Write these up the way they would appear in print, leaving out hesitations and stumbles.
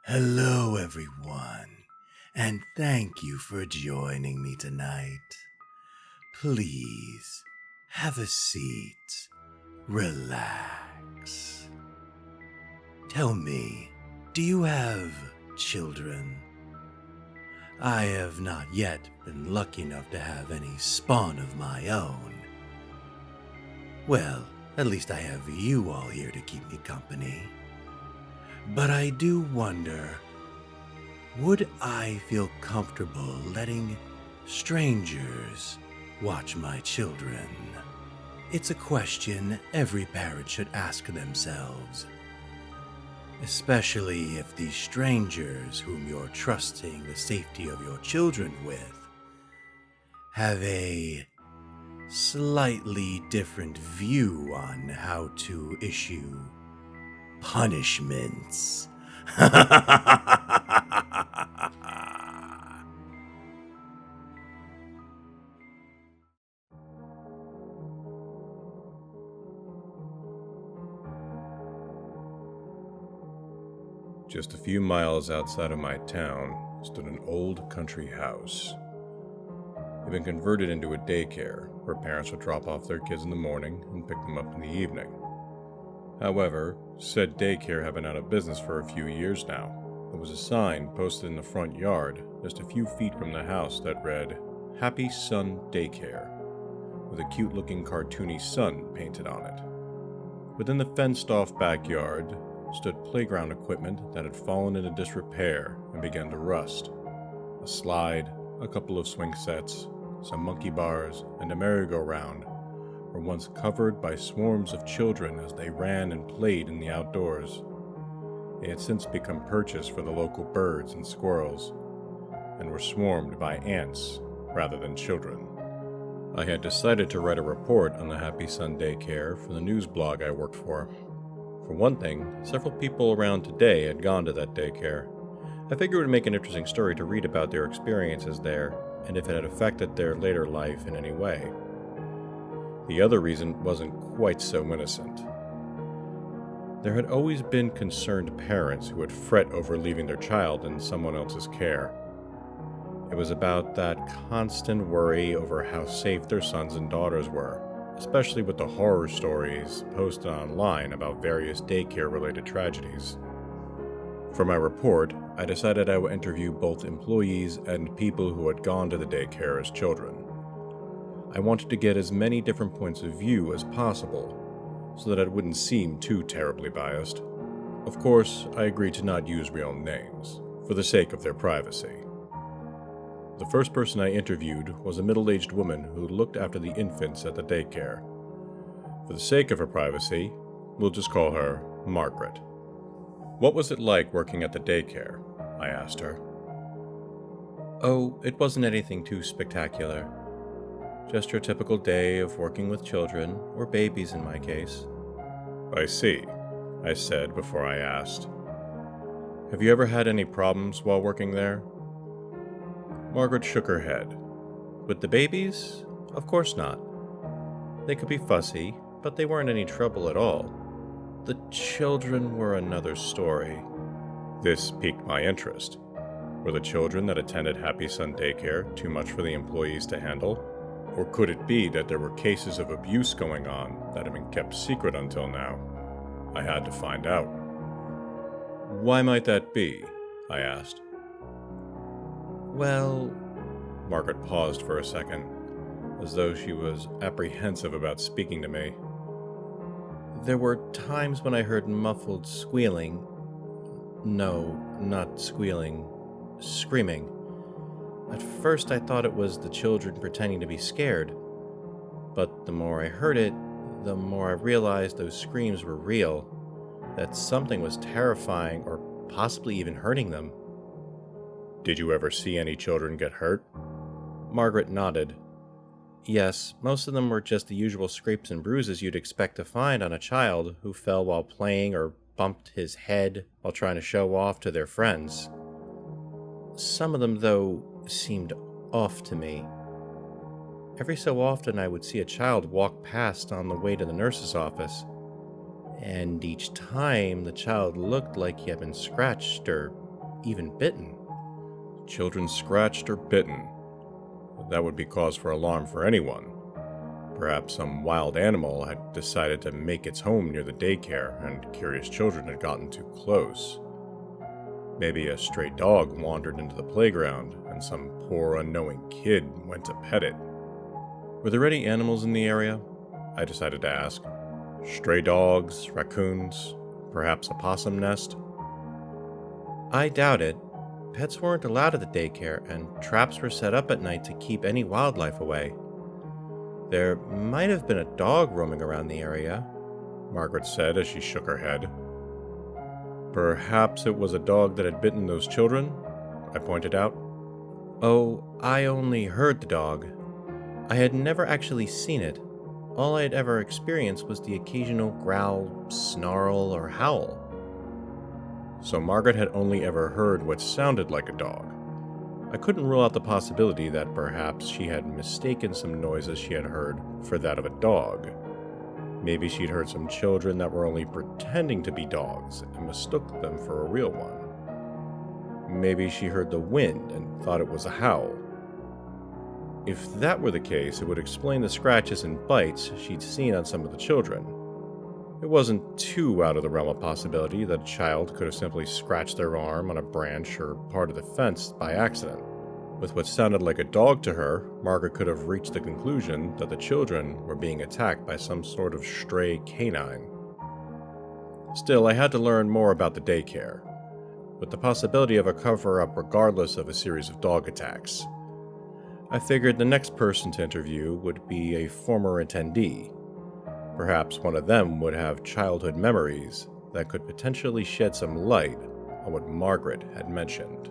Hello, everyone, and thank you for joining me tonight. Please have a seat, relax. Tell me, do you have children? I have not yet been lucky enough to have any spawn of my own. Well, at least I have you all here to keep me company. But I do wonder, would I feel comfortable letting strangers watch my children? It's a question every parent should ask themselves. Especially if these strangers whom you're trusting the safety of your children with have a slightly different view on how to issue punishments. Just a few miles outside of my town stood an old country house. It had been converted into a daycare where parents would drop off their kids in the morning and pick them up in the evening. However, said daycare had been out of business for a few years now. There was a sign posted in the front yard just a few feet from the house that read, "Happy Sun Daycare," with a cute-looking cartoony sun painted on it. Within the fenced-off backyard stood playground equipment that had fallen into disrepair and began to rust. A slide, a couple of swing sets, some monkey bars, and a merry-go-round were once covered by swarms of children as they ran and played in the outdoors. They had since become perches for the local birds and squirrels, and were swarmed by ants rather than children. I had decided to write a report on the Happy Sun Daycare for the news blog I worked for. For one thing, several people around today had gone to that daycare. I figured it would make an interesting story to read about their experiences there, and if it had affected their later life in any way. The other reason wasn't quite so innocent. There had always been concerned parents who would fret over leaving their child in someone else's care. It was about that constant worry over how safe their sons and daughters were, especially with the horror stories posted online about various daycare-related tragedies. For my report, I decided I would interview both employees and people who had gone to the daycare as children. I wanted to get as many different points of view as possible, so that it wouldn't seem too terribly biased. Of course, I agreed to not use real names, for the sake of their privacy. The first person I interviewed was a middle-aged woman who looked after the infants at the daycare. For the sake of her privacy, we'll just call her Margaret. "What was it like working at the daycare?" I asked her. "Oh, it wasn't anything too spectacular. Just your typical day of working with children, or babies in my case." "I see," I said before I asked. "Have you ever had any problems while working there?" Margaret shook her head. With the babies? Of course not. They could be fussy, but they weren't any trouble at all. The children were another story. This piqued my interest. Were the children that attended Happy Sun Daycare too much for the employees to handle? Or could it be that there were cases of abuse going on that had been kept secret until now? I had to find out. "Why might that be?" I asked. Well, Margaret paused for a second, as though she was apprehensive about speaking to me. there were times when I heard muffled squealing. No, not squealing. Screaming. At first I thought it was the children pretending to be scared, but the more I heard it, the more I realized those screams were real, that something was terrifying or possibly even hurting them. "Did you ever see any children get hurt?" Margaret nodded. Yes, most of them were just the usual scrapes and bruises you'd expect to find on a child who fell while playing or bumped his head while trying to show off to their friends. Some of them, though, seemed off to me. Every so often I would see a child walk past on the way to the nurse's office, and each time the child looked like he had been scratched or even bitten. Children scratched or bitten. That would be cause for alarm for anyone. Perhaps some wild animal had decided to make its home near the daycare and curious children had gotten too close. Maybe a stray dog wandered into the playground and some poor unknowing kid went to pet it. Were there any animals in the area? I decided to ask. Stray dogs, raccoons, perhaps a possum nest? I doubt it. Pets weren't allowed at the daycare, and traps were set up at night to keep any wildlife away. There might have been a dog roaming around the area, Margaret said as she shook her head. Perhaps it was a dog that had bitten those children? I pointed out. Oh, I only heard the dog. I had never actually seen it. All I had ever experienced was the occasional growl, snarl, or howl. So Margaret had only ever heard what sounded like a dog. I couldn't rule out the possibility that perhaps she had mistaken some noises she had heard for that of a dog. Maybe she'd heard some children that were only pretending to be dogs and mistook them for a real one. Maybe she heard the wind and thought it was a howl. If that were the case, it would explain the scratches and bites she'd seen on some of the children. It wasn't too out of the realm of possibility that a child could have simply scratched their arm on a branch or part of the fence by accident. With what sounded like a dog to her, Margaret could have reached the conclusion that the children were being attacked by some sort of stray canine. Still, I had to learn more about the daycare, with the possibility of a cover-up regardless of a series of dog attacks. I figured the next person to interview would be a former attendee. Perhaps one of them would have childhood memories that could potentially shed some light on what Margaret had mentioned.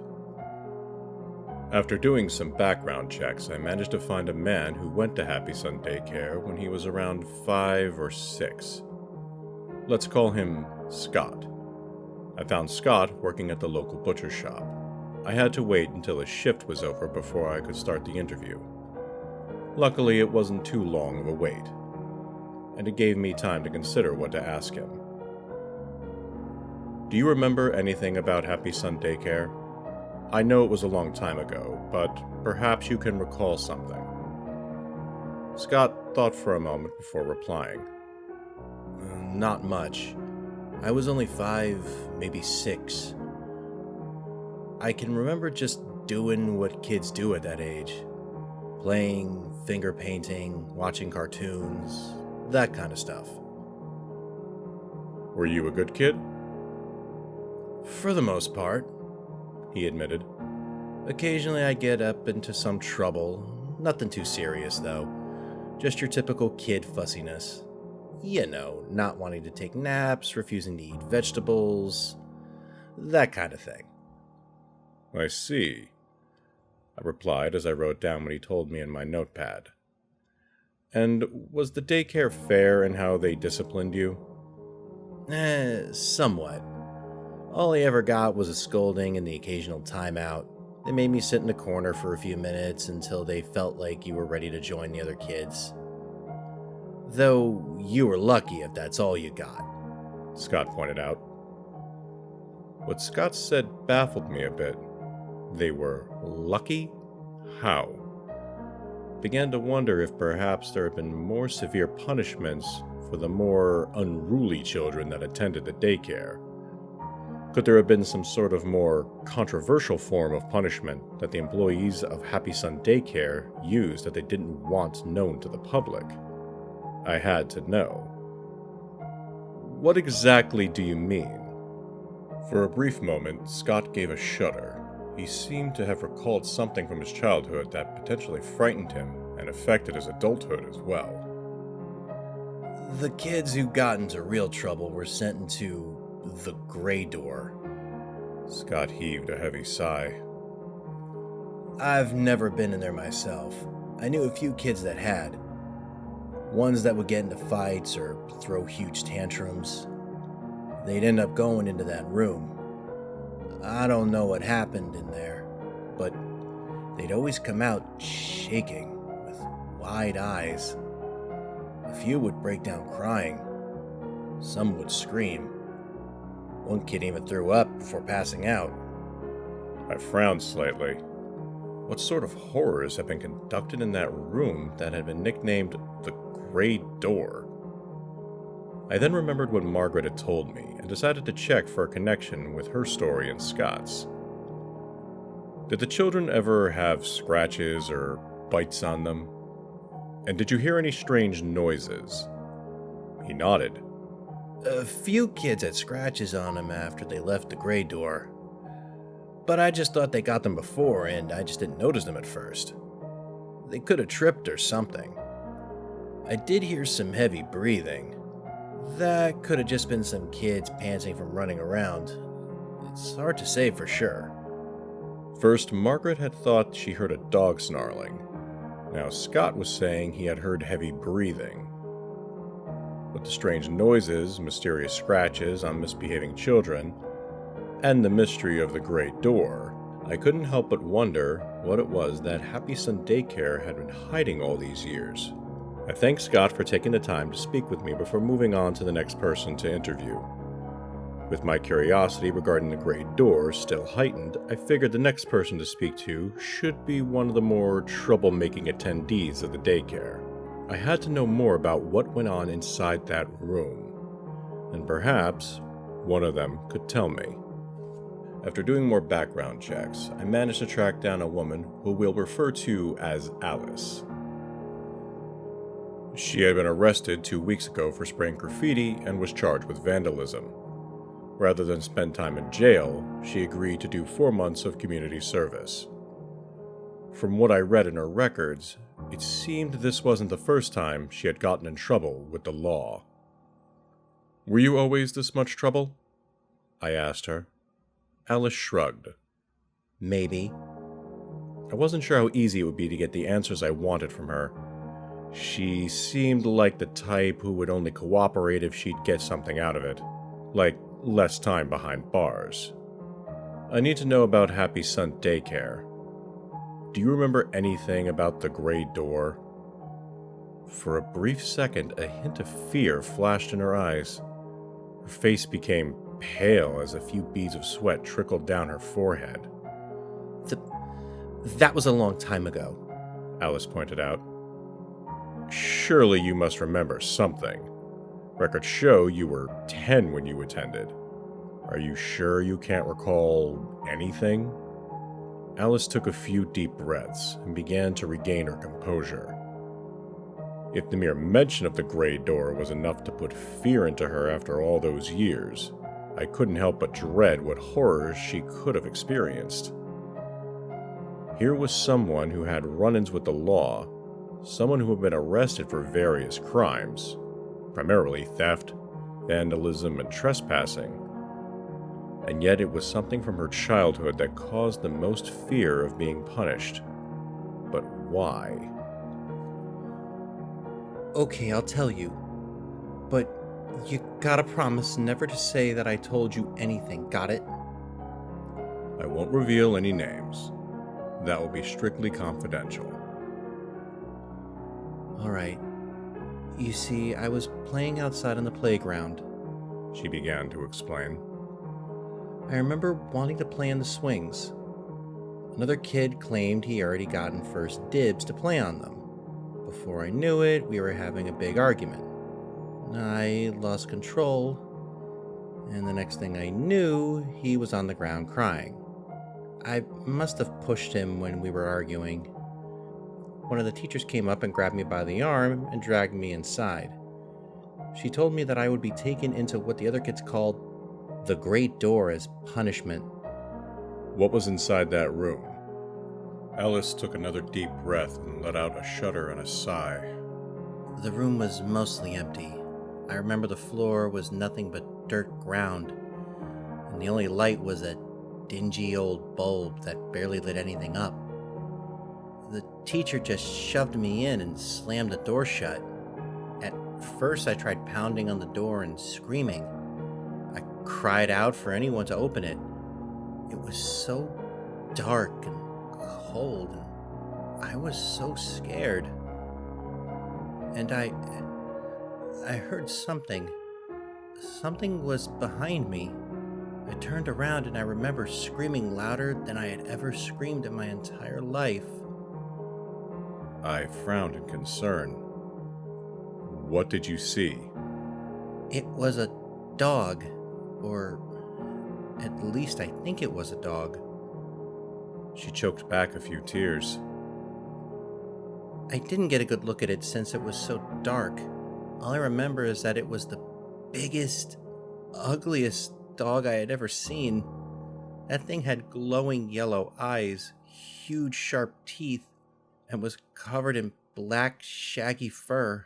After doing some background checks, I managed to find a man who went to Happy Sun Daycare when he was around 5 or 6. Let's call him Scott. I found Scott working at the local butcher shop. I had to wait until his shift was over before I could start the interview. Luckily, it wasn't too long of a wait, and it gave me time to consider what to ask him. Do you remember anything about Happy Sun Daycare? I know it was a long time ago, but perhaps you can recall something. Scott thought for a moment before replying. Not much. I was only 5, maybe 6. I can remember just doing what kids do at that age. Playing, finger painting, watching cartoons, that kind of stuff. Were you a good kid? For the most part, he admitted. Occasionally I get up into some trouble. Nothing too serious, though. Just your typical kid fussiness. You know, not wanting to take naps, refusing to eat vegetables, that kind of thing. I see, I replied as I wrote down what he told me in my notepad. And was the daycare fair in how they disciplined you? Somewhat. All I ever got was a scolding and the occasional timeout. They made me sit in a corner for a few minutes until they felt like you were ready to join the other kids. Though you were lucky if that's all you got, Scott pointed out. What Scott said baffled me a bit. They were lucky? How? Began to wonder if perhaps there had been more severe punishments for the more unruly children that attended the daycare. Could there have been some sort of more controversial form of punishment that the employees of Happy Sun Daycare used that they didn't want known to the public? I had to know. What exactly do you mean? For a brief moment, Scott gave a shudder. He seemed to have recalled something from his childhood that potentially frightened him and affected his adulthood as well. The kids who got into real trouble were sent into the Gray Door. Scott heaved a heavy sigh. I've never been in there myself. I knew a few kids that had. Ones that would get into fights or throw huge tantrums. They'd end up going into that room. I don't know what happened in there, but they'd always come out shaking, with wide eyes. A few would break down crying. Some would scream. One kid even threw up before passing out. I frowned slightly. What sort of horrors had been conducted in that room that had been nicknamed the Grey Door? I then remembered what Margaret had told me and decided to check for a connection with her story and Scott's. Did the children ever have scratches or bites on them? And did you hear any strange noises? He nodded. A few kids had scratches on them after they left the Grey Door. But I just thought they got them before, and I just didn't notice them at first. They could have tripped or something. I did hear some heavy breathing. That could have just been some kids panting from running around. It's hard to say for sure. First, Margaret had thought she heard a dog snarling. Now Scott was saying he had heard heavy breathing. With the strange noises, mysterious scratches on misbehaving children, and the mystery of the Great Door, I couldn't help but wonder what it was that Happy Sun Daycare had been hiding all these years. I thanked Scott for taking the time to speak with me before moving on to the next person to interview. With my curiosity regarding the Great Door still heightened, I figured the next person to speak to should be one of the more troublemaking attendees of the daycare. I had to know more about what went on inside that room, and perhaps one of them could tell me. After doing more background checks, I managed to track down a woman who we'll refer to as Alice. She had been arrested 2 weeks ago for spraying graffiti and was charged with vandalism. Rather than spend time in jail, she agreed to do 4 months of community service. From what I read in her records, it seemed this wasn't the first time she had gotten in trouble with the law. "Were you always this much trouble?" I asked her. Alice shrugged. Maybe. I wasn't sure how easy it would be to get the answers I wanted from her. She seemed like the type who would only cooperate if she'd get something out of it, like less time behind bars. I need to know about Happy Sun Daycare. Do you remember anything about the Grey Door? For a brief second, a hint of fear flashed in her eyes. Her face became pale as a few beads of sweat trickled down her forehead. That was a long time ago, Alice pointed out. Surely you must remember something. Records show you were 10 when you attended. Are you sure you can't recall anything? Alice took a few deep breaths and began to regain her composure. If the mere mention of the Grey Door was enough to put fear into her after all those years, I couldn't help but dread what horrors she could have experienced. Here was someone who had run-ins with the law, someone who had been arrested for various crimes, primarily theft, vandalism, and trespassing. And yet it was something from her childhood that caused the most fear of being punished. But why? Okay, I'll tell you. But you gotta promise never to say that I told you anything, got it? I won't reveal any names. That will be strictly confidential. Alright. You see, I was playing outside on the playground, She began to explain. I remember wanting to play on the swings. Another kid claimed he already gotten first dibs to play on them. Before I knew it, we were having a big argument. I lost control, and the next thing I knew, he was on the ground crying. I must have pushed him when we were arguing. One of the teachers came up and grabbed me by the arm and dragged me inside. She told me that I would be taken into what the other kids called the Great Door as punishment. What was inside that room? Alice took another deep breath and let out a shudder and a sigh. The room was mostly empty. I remember the floor was nothing but dirt ground, and the only light was a dingy old bulb that barely lit anything up. The teacher just shoved me in and slammed the door shut. At first, I tried pounding on the door and screaming. I cried out for anyone to open it. It was so dark and cold, and I was so scared. And I heard something. Something was behind me. I turned around and I remember screaming louder than I had ever screamed in my entire life. I frowned in concern. What did you see? It was a dog, or at least I think it was a dog. She choked back a few tears. I didn't get a good look at it since it was so dark. All I remember is that it was the biggest, ugliest dog I had ever seen. That thing had glowing yellow eyes, huge sharp teeth, and was covered in black, shaggy fur.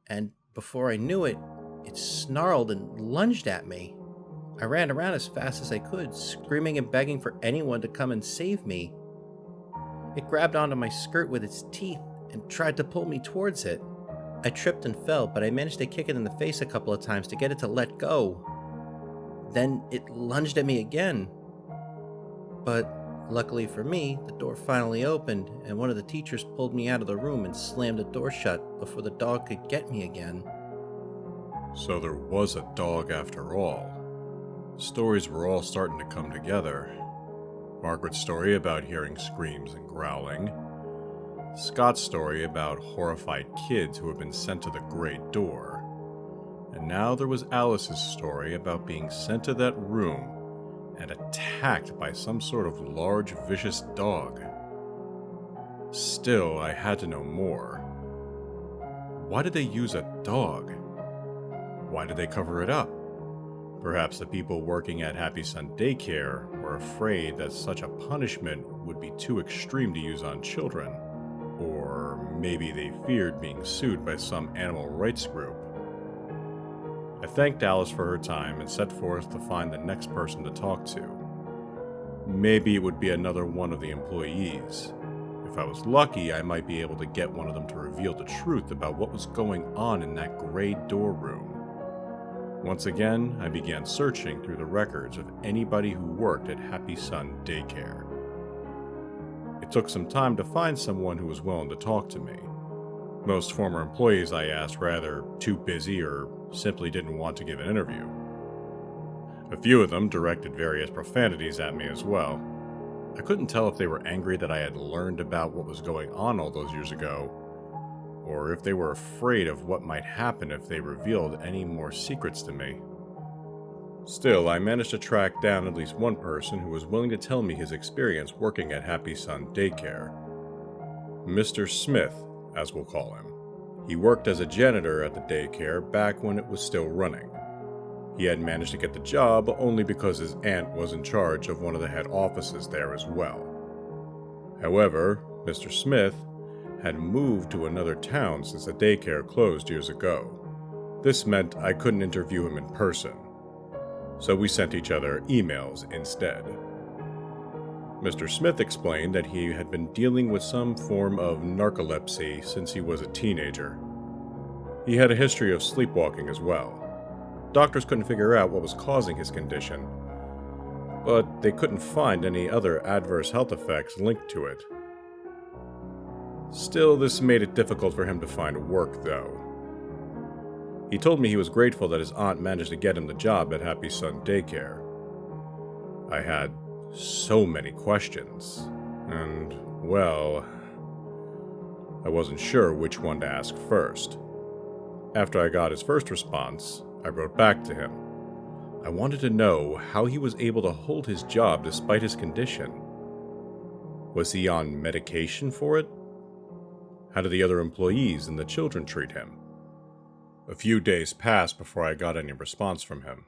And before I knew it, it snarled and lunged at me. I ran around as fast as I could, screaming and begging for anyone to come and save me. It grabbed onto my skirt with its teeth and tried to pull me towards it. I tripped and fell, but I managed to kick it in the face a couple of times to get it to let go. Then it lunged at me again. But luckily for me, the door finally opened, and one of the teachers pulled me out of the room and slammed the door shut before the dog could get me again. So there was a dog after all. Stories were all starting to come together. Margaret's story about hearing screams and growling. Scott's story about horrified kids who had been sent to the great door. And now there was Alice's story about being sent to that room and attacked by some sort of large, vicious dog. Still, I had to know more. Why did they use a dog? Why did they cover it up? Perhaps the people working at Happy Sun Daycare were afraid that such a punishment would be too extreme to use on children. Or maybe they feared being sued by some animal rights group. I thanked Alice for her time and set forth to find the next person to talk to. Maybe it would be another one of the employees. If I was lucky, I might be able to get one of them to reveal the truth about what was going on in that gray door room. Once again, I began searching through the records of anybody who worked at Happy Sun Daycare. It took some time to find someone who was willing to talk to me. Most former employees I asked were either too busy or simply didn't want to give an interview. A few of them directed various profanities at me as well. I couldn't tell if they were angry that I had learned about what was going on all those years ago, or if they were afraid of what might happen if they revealed any more secrets to me. Still, I managed to track down at least one person who was willing to tell me his experience working at Happy Sun Daycare. Mr. Smith, as we'll call him. He worked as a janitor at the daycare back when it was still running. He had managed to get the job only because his aunt was in charge of one of the head offices there as well. However, Mr. Smith had moved to another town since the daycare closed years ago. This meant I couldn't interview him in person, so we sent each other emails instead. Mr. Smith explained that he had been dealing with some form of narcolepsy since he was a teenager. He had a history of sleepwalking as well. Doctors couldn't figure out what was causing his condition, but they couldn't find any other adverse health effects linked to it. Still, this made it difficult for him to find work, though. He told me he was grateful that his aunt managed to get him the job at Happy Sun Daycare. I had so many questions, and, well, I wasn't sure which one to ask first. After I got his first response, I wrote back to him. I wanted to know how he was able to hold his job despite his condition. Was he on medication for it? How did the other employees and the children treat him? A few days passed before I got any response from him.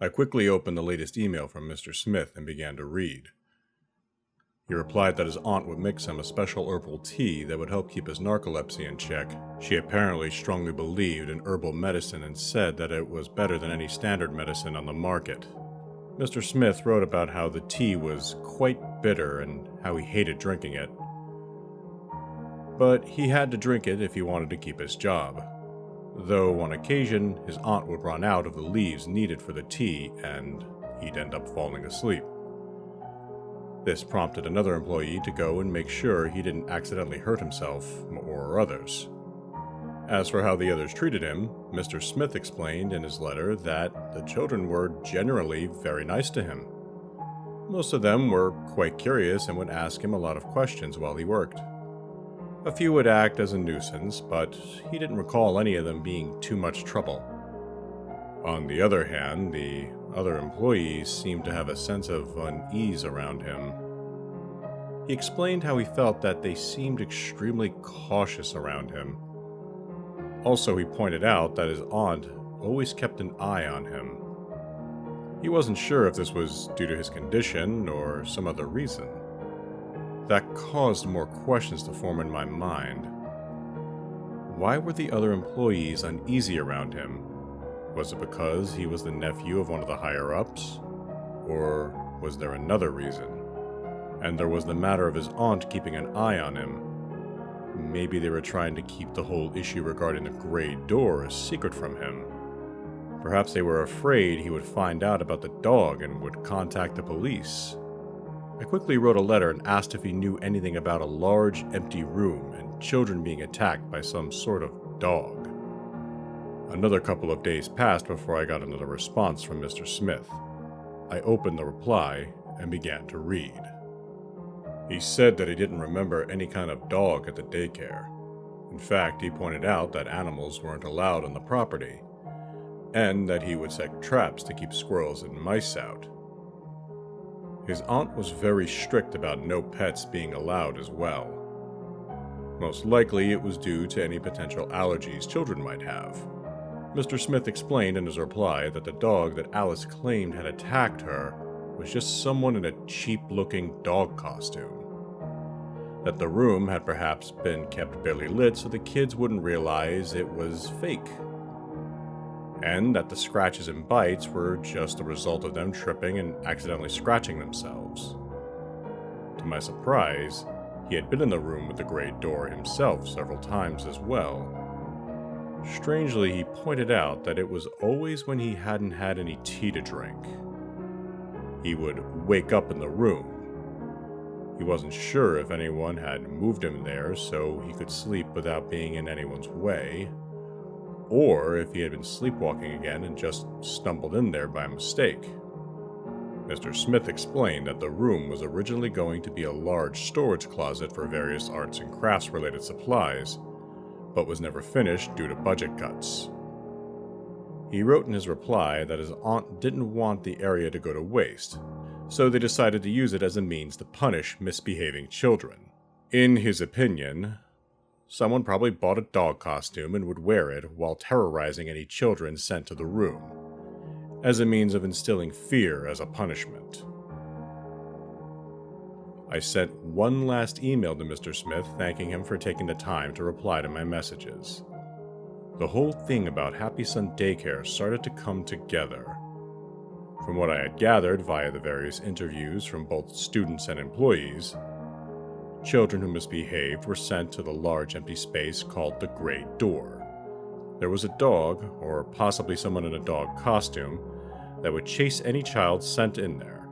I quickly opened the latest email from Mr. Smith and began to read. He replied that his aunt would mix him a special herbal tea that would help keep his narcolepsy in check. She apparently strongly believed in herbal medicine and said that it was better than any standard medicine on the market. Mr. Smith wrote about how the tea was quite bitter and how he hated drinking it. But he had to drink it if he wanted to keep his job. Though on occasion, his aunt would run out of the leaves needed for the tea and he'd end up falling asleep. This prompted another employee to go and make sure he didn't accidentally hurt himself or others. As for how the others treated him, Mr. Smith explained in his letter that the children were generally very nice to him. Most of them were quite curious and would ask him a lot of questions while he worked. A few would act as a nuisance, but he didn't recall any of them being too much trouble. On the other hand, the other employees seemed to have a sense of unease around him. He explained how he felt that they seemed extremely cautious around him. Also, he pointed out that his aunt always kept an eye on him. He wasn't sure if this was due to his condition or some other reason. That caused more questions to form in my mind. Why were the other employees uneasy around him? Was it because he was the nephew of one of the higher-ups? Or was there another reason? And there was the matter of his aunt keeping an eye on him. Maybe they were trying to keep the whole issue regarding the gray door a secret from him. Perhaps they were afraid he would find out about the dog and would contact the police. I quickly wrote a letter and asked if he knew anything about a large, empty room and children being attacked by some sort of dog. Another couple of days passed before I got another response from Mr. Smith. I opened the reply and began to read. He said that he didn't remember any kind of dog at the daycare. In fact, he pointed out that animals weren't allowed on the property, and that he would set traps to keep squirrels and mice out. His aunt was very strict about no pets being allowed as well. Most likely it was due to any potential allergies children might have. Mr. Smith explained in his reply that the dog that Alice claimed had attacked her was just someone in a cheap-looking dog costume. That the room had perhaps been kept barely lit so the kids wouldn't realize it was fake. And that the scratches and bites were just a result of them tripping and accidentally scratching themselves. To my surprise, he had been in the room with the gray door himself several times as well. Strangely, he pointed out that it was always when he hadn't had any tea to drink. He would wake up in the room. He wasn't sure if anyone had moved him there so he could sleep without being in anyone's way, or if he had been sleepwalking again and just stumbled in there by mistake. Mr. Smith explained that the room was originally going to be a large storage closet for various arts and crafts related supplies, but was never finished due to budget cuts. He wrote in his reply that his aunt didn't want the area to go to waste, so they decided to use it as a means to punish misbehaving children. In his opinion, someone probably bought a dog costume and would wear it while terrorizing any children sent to the room, as a means of instilling fear as a punishment. I sent one last email to Mr. Smith thanking him for taking the time to reply to my messages. The whole thing about Happy Sun Daycare started to come together. From what I had gathered via the various interviews from both students and employees, children who misbehaved were sent to the large empty space called the Gray Door. There was a dog, or possibly someone in a dog costume, that would chase any child sent in there.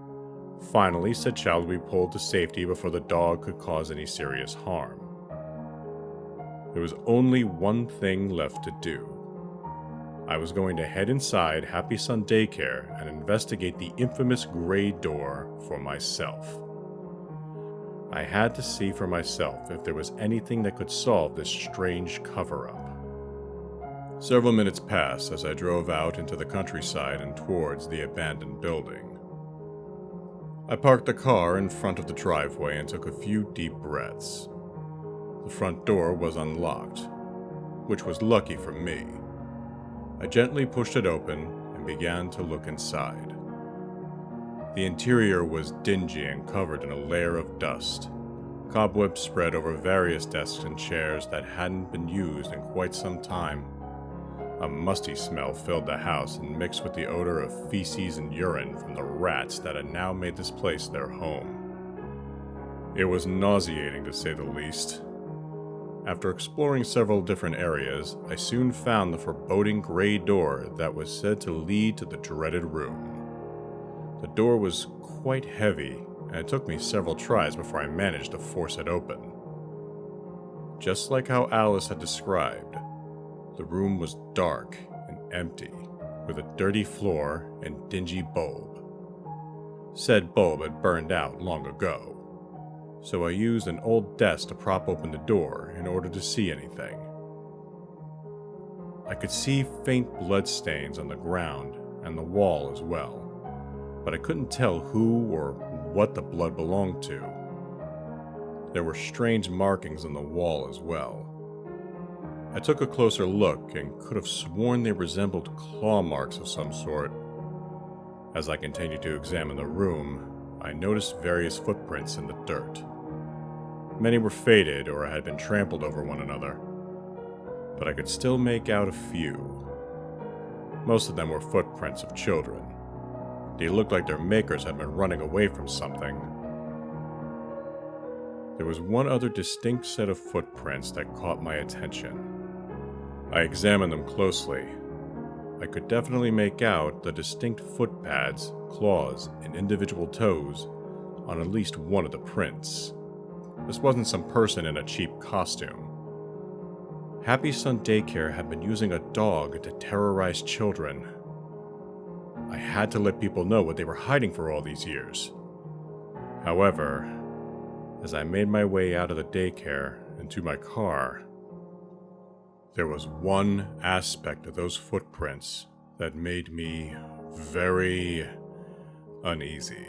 Finally, said child would be pulled to safety before the dog could cause any serious harm. There was only one thing left to do. I was going to head inside Happy Sun Daycare and investigate the infamous Gray Door for myself. I had to see for myself if there was anything that could solve this strange cover-up. Several minutes passed as I drove out into the countryside and towards the abandoned building. I parked the car in front of the driveway and took a few deep breaths. The front door was unlocked, which was lucky for me. I gently pushed it open and began to look inside. The interior was dingy and covered in a layer of dust. Cobwebs spread over various desks and chairs that hadn't been used in quite some time. A musty smell filled the house and mixed with the odor of feces and urine from the rats that had now made this place their home. It was nauseating to say the least. After exploring several different areas, I soon found the foreboding gray door that was said to lead to the dreaded room. The door was quite heavy, and it took me several tries before I managed to force it open. Just like how Alice had described, The room was dark and empty, with a dirty floor and dingy bulb. Said bulb had burned out long ago, so I used an old desk to prop open the door in order to see anything. I could see faint blood stains on the ground and the wall as well, but I couldn't tell who or what the blood belonged to. There were strange markings on the wall as well. I took a closer look and could have sworn they resembled claw marks of some sort. As I continued to examine the room, I noticed various footprints in the dirt. Many were faded or had been trampled over one another, but I could still make out a few. Most of them were footprints of children. They looked like their makers had been running away from something. There was one other distinct set of footprints that caught my attention. I examined them closely. I could definitely make out the distinct foot pads, claws, and individual toes on at least one of the prints. This wasn't some person in a cheap costume. Happy Sun Daycare had been using a dog to terrorize children. I had to let people know what they were hiding for all these years. However, as I made my way out of the daycare and to my car, there was one aspect of those footprints that made me very uneasy.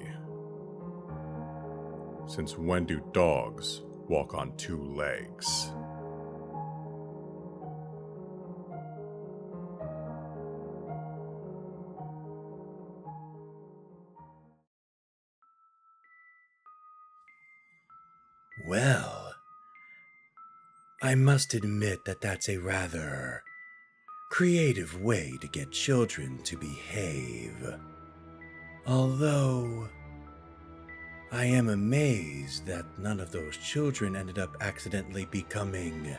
Since when do dogs walk on two legs? Well, I must admit that that's a rather creative way to get children to behave. Although, I am amazed that none of those children ended up accidentally becoming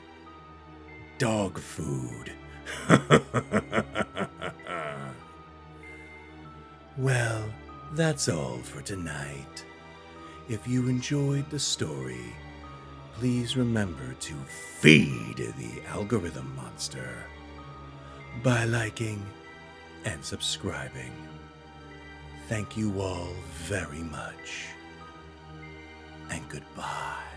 dog food. Well, that's all for tonight. If you enjoyed the story, please remember to feed the algorithm monster by liking and subscribing. Thank you all very much, and goodbye.